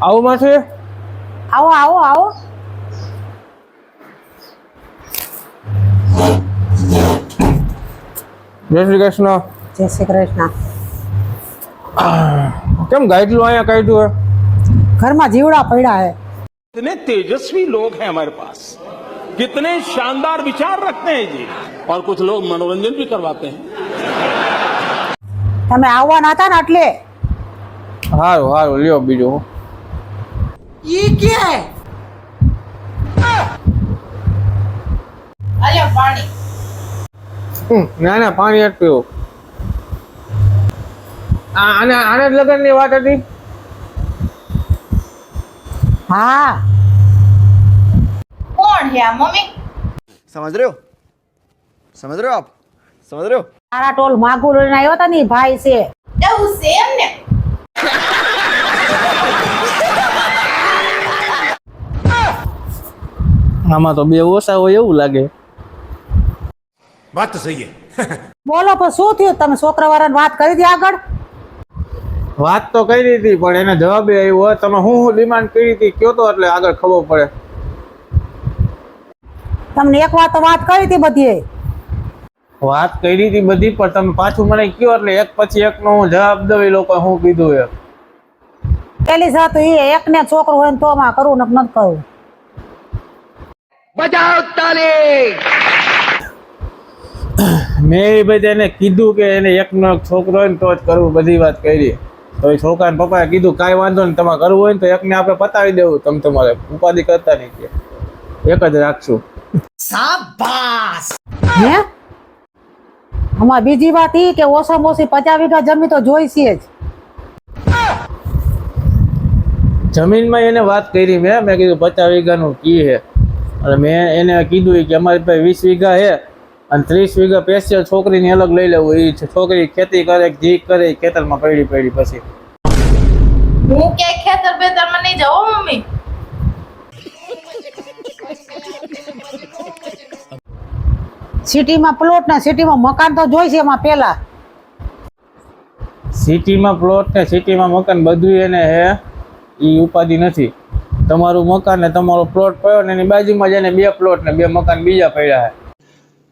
આવું માથે આવો આવો આવો. જય શ્રી કૃષ્ણ. જય શ્રી કૃષ્ણ. કેમ ગાઈડલું અહીંયા કાઢ્યું હે? ઘરમાં જીવડા પડ્યા હે. कितने तेजस्वी लोग हैं हमारे पास, कितने शानदार विचार रखते हैं जी, और कुछ लोग मनोरंजन भी करवाते हैं. તમે આવવાના હતા ને એટલે. હારું હારું લ્યો બીજું. ઈ કે અલ્યા પાણી. ના ના પાણી જ પીવું. આને આને જ લગ્નની વાત હતી. હા. कौन है मम्मी? समझ रहे हो आप समझ रहे हो તારા ટોલ માગું લઈને આવ્યો હતા ને ઈ ભાઈ છે. એવું છે એમ ને? આમાં તો બે ઓછા હોય એવું લાગે. बात तो सही है. બોલો પણ શું થયું? તમે છોકરાવાળાને વાત કરી હતી આગળ? વાત તો કરી હતી પણ એને જવાબ આવ્યો. તમે હું ડિમાન્ડ કરી હતી કયો તો એટલે આગળ ખબર પડે. તમને એક વાર તો વાત કરી હતી બધી. વાત કરી હતી બધી પણ તમે પાછું મને કયો એટલે એક પછી એકનો હું જવાબ દઉં. એ લોકો શું કીધું એ પેલી સાથ એ એકને છોકરો હોય ને તો માં કરું ને નથી કરવું. મેં એ બધાને કીધું કે એને એકનો એક છોકરો હોય ને તો જ કરવું. બધી વાત કરી તો એ છોકરાને પપ્પાએ કીધું કાંઈ વાંધો નહીં, તમારે કરવું હોય ને તો એકને આપણે પતાવી દેવું. તમે તમારે ઉપાધિ કરતા નહીં કે એક જ રાખશું. હે આમાં બીજી વાત ઈ કે ઓછામાં ઓછી 50 વીઘા જમીન તો જોઈશે જ. જમીનમાં એને વાત કરી મેં કીધું 50 વીઘાનું કી છે અને મેં એને કીધું કે અમારી પાસે 20 વીઘા છે અને 30 વીઘા સ્પેશિયલ છોકરીની અલગ લઈ લેવું. એ છોકરી ખેતી કરે જી કરે ખેતરમાં પડી પછી હું કે ખેતર બેતર માં નહીં જાઉં મમ્મી. સિટીમાં પ્લોટ ને સિટીમાં મકાન તો જોઈશે એમાં પેલા. સિટીમાં પ્લોટ ને સિટીમાં મકાન બધું એને હે. એ ઉપાધિ નથી. તમારું મકાન ને તમારો પ્લોટ પડ્યો ને એની બાજુમાં જઈને 2 પ્લોટ ને 2 મકાન બીજા પડ્યા છે.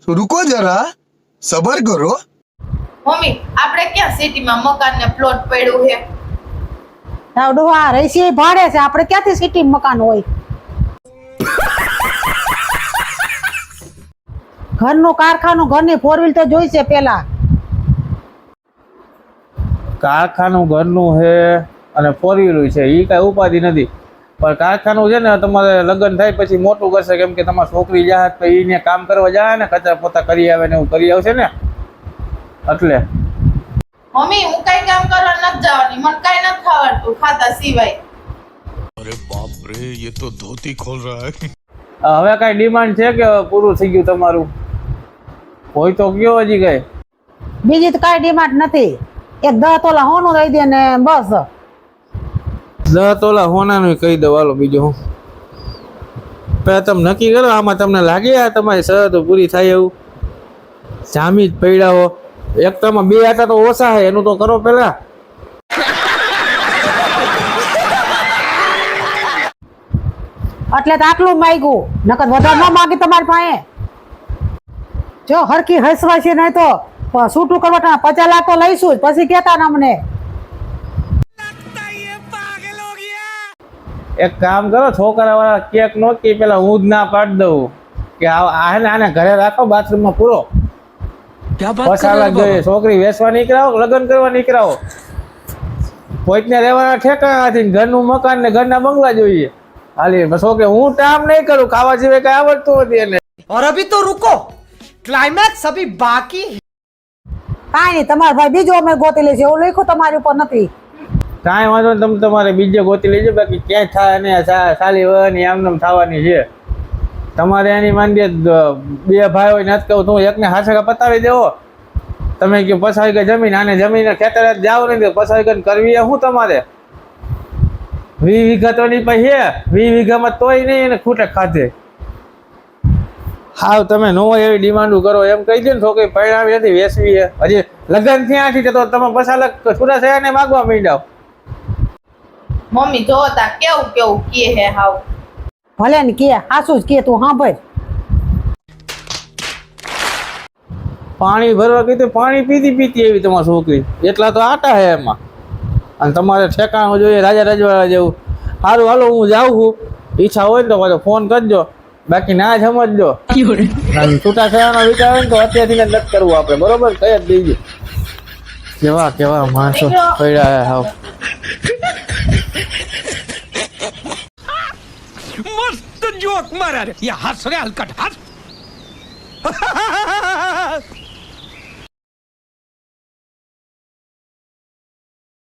तो रुको जरा सबर करो. મમ્મી આપણે ક્યાં સિટીમાં મકાન ને પ્લોટ પડ્યું છે? આવડો આ રહીશી ભાડે છે. આપણે ક્યાંથી સિટીમાં મકાન હોય? ઘરનું કારખાનું ઘરની 4 વ્હીલ તો જોઈશે પેલા. કારખાનું ઘરનું છે અને 4 વ્હીલ છે. એ કાંઈ ઉપાધિ નથી પણ કારખાનું છે ને તમારે લગ્ન થાય પછી મોટું કરશે. કેમ કે તમારી છોકરી જાય તો એને કામ કરવા જાય ને કચરા પોતા કરી આવે ને એવું કરી આવશે ને એટલે. મમ્મી હું કઈ કામ કરવા નથી જવાની, મને કઈ નથી આવડતું ખાતા સિવાય. अरे बाप रे ये तो धोती खोल रहा है. હવે કાંઈ ડિમાન્ડ છે કે પૂરું થઈ ગયું તમારું? હોય તો કયો હજી કઈ? બીજી તો કાંઈ ડિમાન્ડ નથી. એક 10 તોલા હોનું દઈ દે ને બસ. 10 તોલા હોનાનું કહી દો. હાલો બીજું હું પેલા તમે નક્કી કરો. આમાં તમને લાગે આ તમારી શરતો પૂરી થાય એવું? જામી જ પડ્યા હો. એક તો 2 હતા તો ઓછા છે એનું તો કરો પેલા. એટલે તો આટલું માંગ્યું, નકર વધારે ન માંગી તમારી પાસે. જો હરકી હસવા છે નહીં તો છૂટું કરવા 50 લાખ તો લઈશું જ. પછી કહેતા ને અમને. એક કામ કરો, છોકરા વાળા કેક નોકી પેલા હું જ ના પાડી દઉં કે આને ઘરે રાખો બાથરૂમમાં પૂરો. પછાડા જોઈએ. છોકરી વેચવા નીકળાવો લગ્ન કરવા નીકળાવો. કોઈકને રહેવાના ઠેકાણા નથી. ઘરનું મકાન ને ઘરના બંગલા જોઈએ. હાલી છોકરી હું કામ નહીં કરું, ખાવા સિવાય કઈ આવડતું નથી એને. और अभी तो रुको, क्लाइमैक्स अभी बाकी. કાંઈ નહીં, તમારા ભાઈ બીજો અમે ગોતી લેશે એવું લખ્યું તમારી ઉપર નથી. કાંઈ વાંધો નહીં, તમે તમારે બીજે ગોતી લેજો. બાકી ક્યાંય થાય ને સાલી વહની આમનામ થવાની છે. તમારે એની માની 2 ભાઈ હોય નથી કહું તું એકને હાથે પતાવી દેવો. તમે કહો 50 વીઘા જમીન આને જમીન ખેતર જાવ નહીં 50 વીઘા કરવી શું તમારે? 20 વીઘા તો નહીં પછી 20 વીઘામાં તોય નહીં એને ખૂટે ખાધે. હાવ તમે નો એવી ડિમાન્ડ કરો એમ કહી દે ને છોકરી પરિણામી નથી વેસવી છે હજી લગ્ન થયા નથી તો તમે પછા છૂટા થયા ને માગવા માંડ્યા. મમ્મી જો તા કેવું કેવું કે હે હાવ. ભલે ને કે હાસું જ કે તું સાંભળ. પાણી ભરવા કીધું પાણી પીતી એવી તમારી છોકરી એટલા તો આટા હે એમાં. અને તમારે ઠેકાણું જોઈએ રાજા રજવાડા જેવું. સારું હાલો હું જાઉં છું, ઈચ્છા હોય ને તો પાછો ફોન કરજો, બાકી ના સમજજો. અને છૂટા થવાનો વિચાર હોય ને તો અત્યારથી જ નથી કરવું આપણે, બરોબર? કઈ જ દઈજો. કેવા કેવા માણસો પડ્યા હાવ. मस्त जोक मारा रे ये हंस रे हलकट हंस